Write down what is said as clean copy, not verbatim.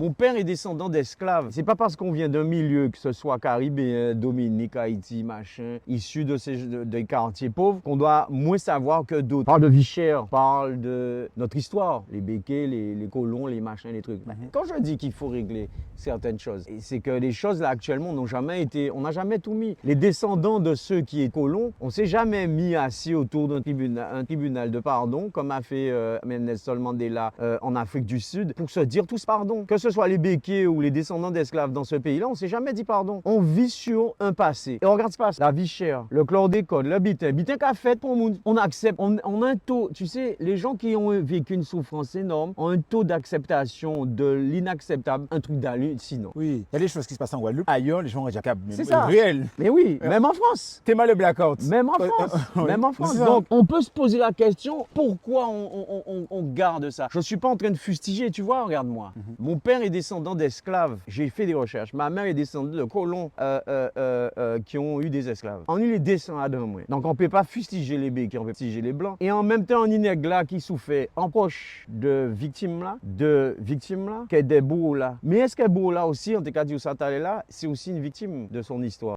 Mon père est descendant d'esclaves. C'est pas parce qu'on vient d'un milieu, que ce soit caribéen, Dominique, Haïti, machin, issu des quartiers pauvres, qu'on doit moins savoir que d'autres. On parle de vie chère, on parle de notre histoire, les béquets, les colons, les machins, les trucs. Quand je dis qu'il faut régler certaines choses, c'est que les choses là actuellement n'ont jamais été, on n'a jamais tout mis. Les descendants de ceux qui étaient colons, on s'est jamais mis assis autour d'un tribunal de pardon, comme a fait Nelson Mandela en Afrique du Sud, pour se dire tous pardon. Que ce soit les béquets ou les descendants d'esclaves dans ce pays-là, on s'est jamais dit pardon. On vit sur un passé. Et on regarde ce qui se passe. La vie chère, le chlordécone, le bitin qu'a fait pour nous. On accepte, on a un taux, tu sais, les gens qui ont vécu une souffrance énorme ont un taux d'acceptation de l'inacceptable, un truc d'hallucinant. Oui, il y a des choses qui se passent en Guadeloupe. Ailleurs, les gens ont déjà c'est ça. Réel. Mais oui, même en France. T'es mal le blackout. Même en France. Oui. Même en France. Donc, on peut se poser la question, pourquoi on garde ça? Je ne suis pas en train de fustiger, tu vois, regarde-moi. Mon père est descendant d'esclaves. J'ai fait des recherches. Ma mère est descendante de colons qui ont eu des esclaves. On est les descendants, moi. Donc, on ne peut pas fustiger les béquets, on peut fustiger les blancs. Et en même temps, on est là qui souffrait en proche de victimes là, qui est des bourreaux là. Mais est-ce que bourreau là aussi, en tout cas, du Satalé là, c'est aussi une victime de son histoire?